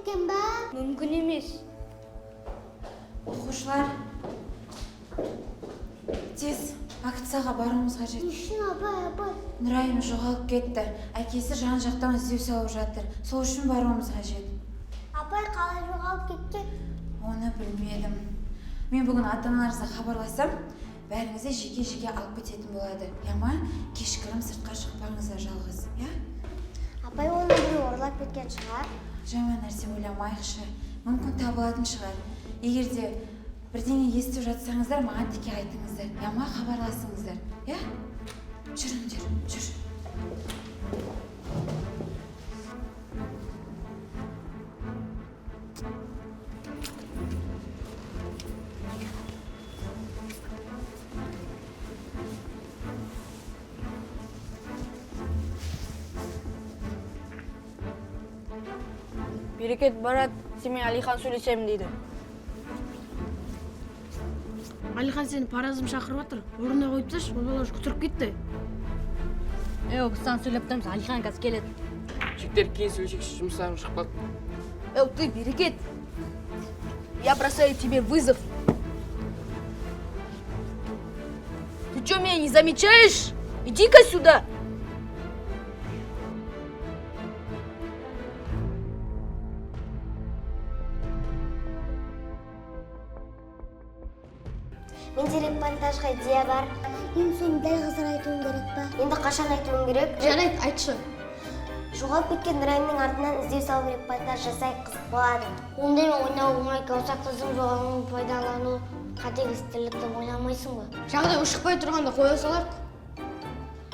кеткен ба? Мүмкін емес. Оқушылар, тез акцияға баруымыз қажет. Үшін абай. Нұрайым жоғалып кетті. Әкесі жан-жақтан іздеу салып жатыр. Сол үшін баруымыз қажет. Абай қалай жоғалып кеткен? Оны білмедім. Мен бүгін ата-аналарыңызға хабарласам, бәріңізді жеке-жеке алып кететін болады. Яма, кешкірім сыртқа шықпаңыздар жалғыз, я? Абай оны біреу ұрлап кеткен шығар. Жаман нәрсе ойламайықшы. Мүмкін табылатын шығар. Егер де бірдеңе естіп жатсаңыздар, маған тіке айтыңыздар. Яма, хабарласыңыздар, я? Жүріңдер, жүр. Берекет барады, семен Алихан сөйлесемін дейді. Алихан сені паразым шақырып отыр. Орнына қойып тасташы, ол бала күтіріп кетті. Кыстан сөйлеп тұрмыз, Алихан қазір келеді. Жігіттер кейін сөйлесекші, жұмыстарым шығып қалды. Ты, Берекет, я бросаю тебе вызов. Ты что, меня не замечаешь? Иди-ка сюда. Менде репортажға идея бар. Мен соны дәл қазір айтуым керек па? Енді қашан айтуым керек? Жарайды, айтшы. Жоғалып кеткен Нұрайымның артынан іздеу салып репортаж жасай қызық болады. Ондай ойнау оңай, Каусар қыздың жоғалуын пайдалану қатыгездік деп ойламайсың ба? Жағдай ушықпай тұрғанда қоя салайық.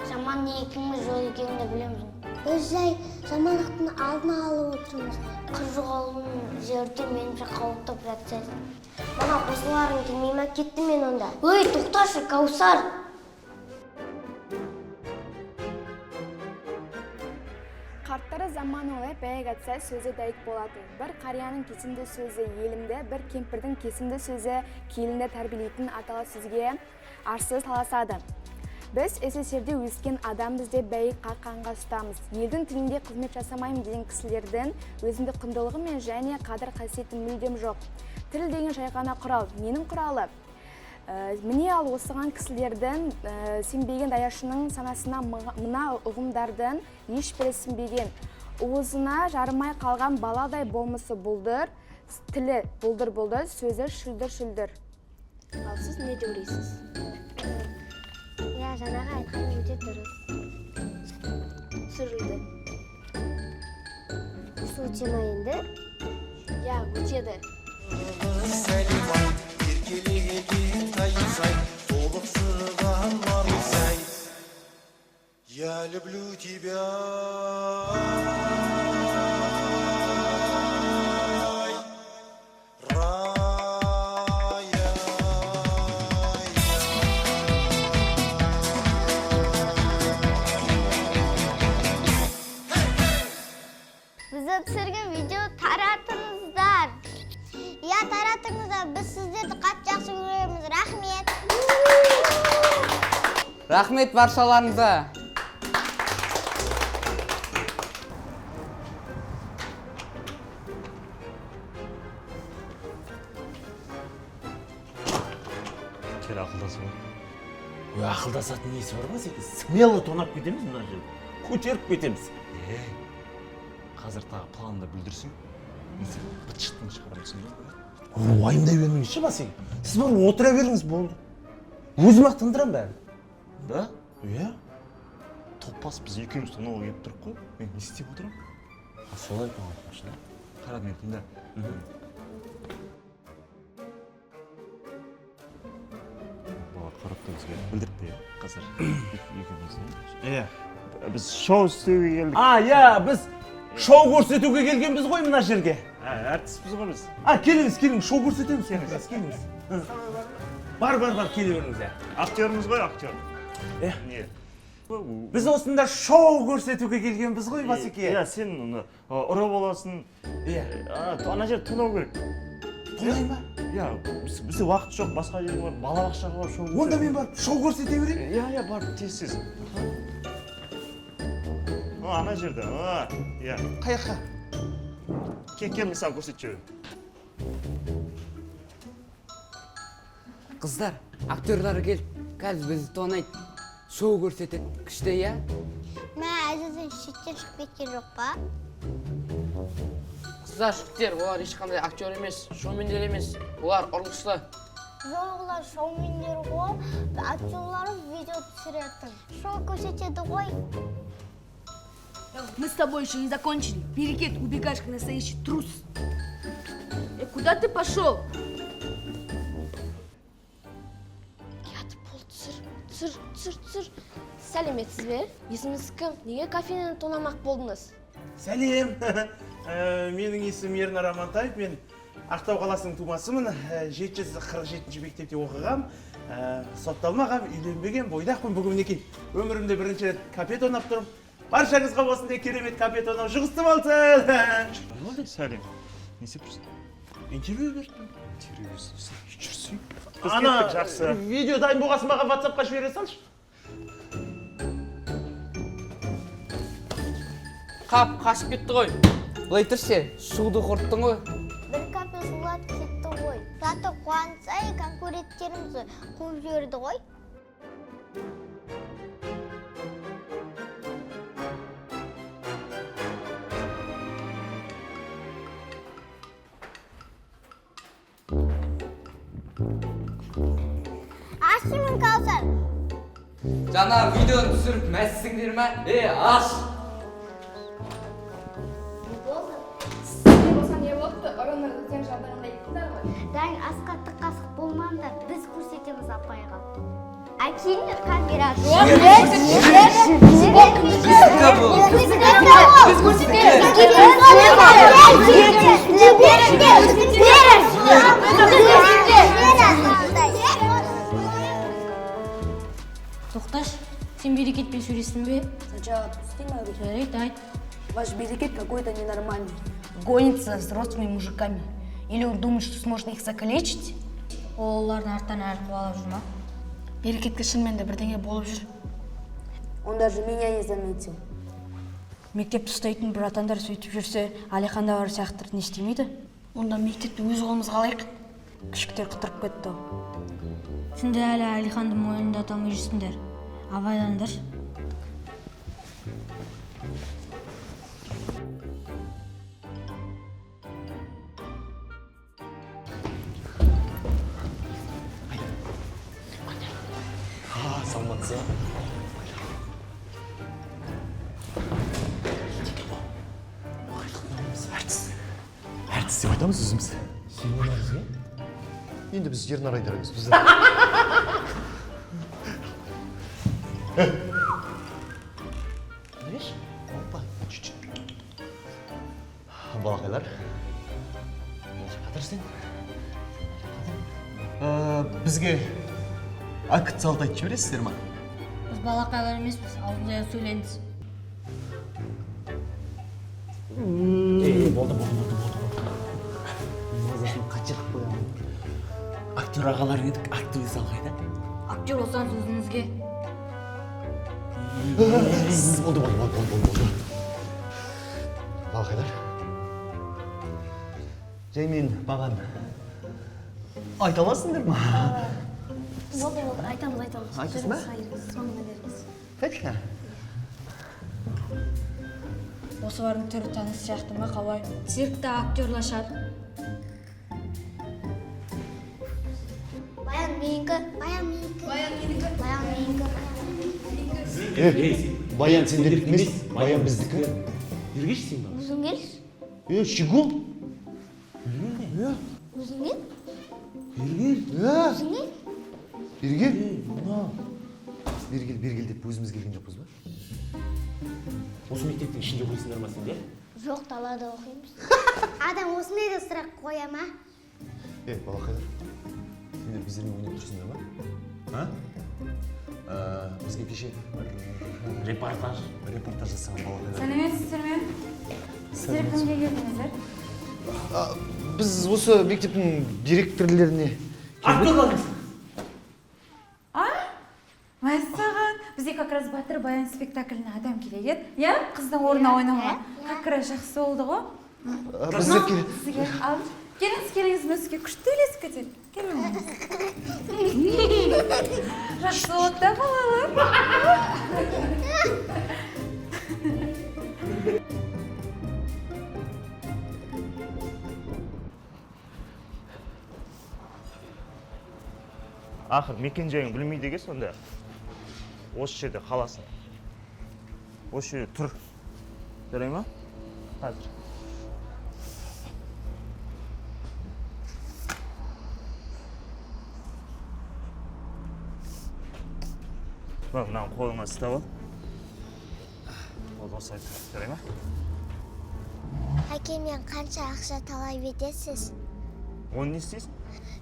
Жаман ниетіңіз жоқ екенін де білеміз. Біз жай жамандықтың алдын алып отырмыз. Қыз жоғалуының жерде меніңше қауіпті процесс. Мана қосыларың келмей ме? Кеттім мен онда. Өй, тоқташы, Каусар! Қарттары заманы олай бәйек атса сөзі дәйік болады. Бір қарияның кесімді сөзі елімді, бір кемпірдің кесімді сөзі келінді тәрбиелейтін аталы сөзге арсыз таласады. Біз СССРде өскен адамбыз деп бәйек қаққанға ұстамыз. Елдің тілінде қызмет жасамаймын деген кісілердің өзіндік құндылығы мен және қадір қасиеті мүлдем жоқ. Тіл деген жай ғана құрал, ненің құралы? Міне ал осыған кісілердің сенбеген даяшының санасына мына ұғымдардың ешбірі сенбеген. Уызына жарымай қалған баладай болмысы бұлдыр, тілі бұлдыр-бұлдыр, сөзі шүлдір-шүлдір. Ал сіз не деп ойлайсыз? Я жаңағы айтқан өте дұрыс. Сүрілді. Су тема енді? Я, өтеді. Сәлимай, еркелеге дейін тайызай, толықсыған марызай. Я люблю тебя. Бізді түсірген видео таратыңыздар. Я таратыңыздар, біз сіздерді қатты жақсы көреміз. Рахмет. Рахмет баршаларыңызға. Кел ақылдасың ба? Ақылдасатын несі бар ма сен? Смело тонап кетеміз мына жерде. Көтеріп кетеміз. Қазір тағы планды бүлдірсің. Мен быт-шыттың шығарамысың ба? Уайымдай бермейші басең. Сіз бар отыра беріңіз болды. Өзім-ақ тындырам бәрін. Да? Иә. Топпас біз екеуміз тонауға келіп тұрып қой. Мен не істеп отырам? Солай тоңатпашын. Қара мен тыңда. Бала қарап та бізге білдіртпе қазір екеуміз. Иә. Біз шоу істеуге келдік. Иә, біз шоу көрсетуге келгенбіз ғой мына жерге. Әртіспіз ғой біз. Келіңіз, шоу көрсетеміз. Келіңіз. Бар, келе беріңіз. Актеріміз ғой, актер. Не? Біз осында шоу көрсетуге келгенбіз ғой, Басеке. Иә, сен ұры боласың. Ана жер тонау керек. Тонайын ба? Иә, бізде уақыт жоқ, басқа жерге барып, балабақшаға барып шоу көрсетеміз. Онда мен барып шоу көрсете берейін? Иә, барып тез. Ана жерде, иә. Қаяққа? Кел мен саған көрсетіп жіберейін. Қыздар, актерлар келіп, қазір бізді тонайды. Шоу көрсетеді. Күшті, иә? Мә, әзізін шеттен шығып кеткен жоқ па? Қыздар, жігіттер, олар ешқандай актер емес, шоумендер емес. Олар ұрғышлы. Жоқ, олар шоумендер ғой, актерлары видео түсіретін. Шоу көрсетеді ғой. Мы с тобой еще не закончили. Перекет, убегаешь, как настоящий трус. Куда ты пошел? Ятып болды, түсір. Сәлеметсіз бе? Есіміңіз кім? Неге кафенені тонамақ болдыңыз? Сәлем. Менің есімім Ернар Амантаев. Мен Ақтау қаласының тумасымын. 747 мектепте оқығам. Сотталмағам, үйленбеген, бойдақпын. Бүгін мінекей өмірімде бірінші рет кафе тонап тұрмын. Баршаңызға осындай керемет кафе тонау жұғысты болсын. Сәлем. Не істеп жүрсің? Интервью бердім. Жүрсің. Ана, жақсы. видео дайын болғасын маған WhatsApp-қа жібере салшы. Қап, қашып кетті ғой. Былай тұршы, шуды құрттың ғой. Бір кафе шулап кетті ғой. Заты қуансай, конкуренттерімізді қуып жіберді ғой. Ашымын Каусар. Жаңа видеоны түсіріп мәссіңдер ма? Аш! болса не болыпты? Ұрынырды сен жағдайында еттіңдер ғой. Дәң асқатты қасық болмаңдар, біз көрсетеміз апайға. Әкеліңдер камера. Тоқташ, сен Берекетпен сөйлестің бе? Сначала отпусти мою руку. Жарайды, айт. Ваш Берекет какой-то ненормальный. Гонится с родственными мужиками. Или он думает, что сможет их закалечить? Олардың артынан әріп алып жүр ма? Берекетке шынымен де бірдеңе болып жүр. Он даже меня не заметил. Мектепті ұстайтын братандар сөйтіп жүрсе, Алиханда бар сияқты не істемейді? Онда мектепті өз қолымызға алайық. Күшіктер қытырып кетті. Сендер әлі Алиханды мойнында алмай жүрсіңдер. Абайландар. Саламатсыз. Әртіс деп айтамыз өзіміз. Енді біз Ернар айдарымыз. Неш? Опа, чуть-чуть. Балақайлар. Не жатырсың? Бізге акт салт айтып жібересіздер ма? Біз балақайлар емеспіз, аузында сөйлеңіз. Болды. Мазасын қачырып қоямын. Актер ағалар едік, активі салғайда. Актер олсаңыз өзіңізге. Болды. Балақайлар. Жай мен маған айта аласыңдар ма? Болды, айтамыз. Айтасың ба? Соңына береміз. Точно. Осы бардың түрі таныс сияқты ма, қалай? Циркта актерлашады. Баян менікі. Баян сендердікі емес, Баян біздікі. Ергеш сен ба? Өзің келші. Шигу? Өзің кел. Бергел деп өзіміз келген жоқпыз ба? Осы мектептің ішінде қойсыңдар ма сендер? Жоқ, далада оқимыз. Адам осындай да сұрақ қоя ма? Балақайлар, сендер біздермен ойнап тұрсыңдар ма? Бізге кеше Репортаж жасаған балақайлар. Сәлеметсіздер ме? Сіздер кімге келдіңіздер? Біз осы мектептің директорлеріне актерлармыз. Мәссаған, бізде как раз Батыр Баян спектакліне адам керек еді. Иә? Қыздың орнына ойнауға. Как раз жақсы болды ғой. Біздерге Sizga al. Kelingіз musiga күшті үйлесіп кетеді. Келіңіз. Жақсы болды да балалар. Ақыр мекен жайын білмейді екен сонда. Осы жерде қаласың. Осы жерде тұр. Жарай ма? Қазір. Мынаны қолыңа ұстап ал. Ол осы айтты. Жарай ма? Әке, мен қанша ақша талап етесіз? Оны не істейсің?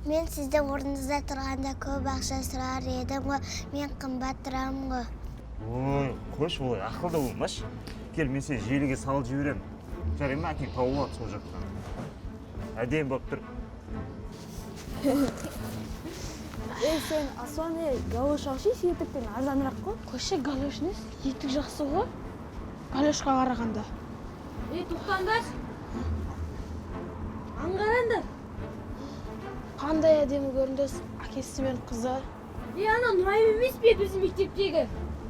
Мен сізді орныңызда тұрғанда көп ақша сұрар едім ғой, мен қымбат тұрамын ғой. Ой, қойшы, олай ақылды болмаш. Кел, мен сені желіге салып жіберем. Жарай ма, әкең тауып алады сол жақтан. Әдемі болып тұр. Сен Аслан галош алшы, етіктен арзанырақ қой. Қойшы галошыңыз етік жақсы ғой. Галошқа қарағанда. Тоқтаңдар. Аңғараңдар. Қандай әдемі көріндіңіз, әкесі мен қызы. Ана Нұрайым емес пе біздің мектептегі?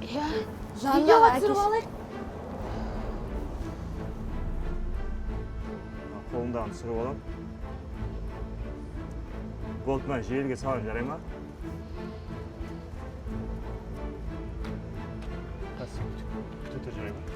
Иә, Видеоға түсіріп алайық. Қолымдағын түсіріп алам. Болды, мына желіге салайын, жарай ма? Күте жарай ма?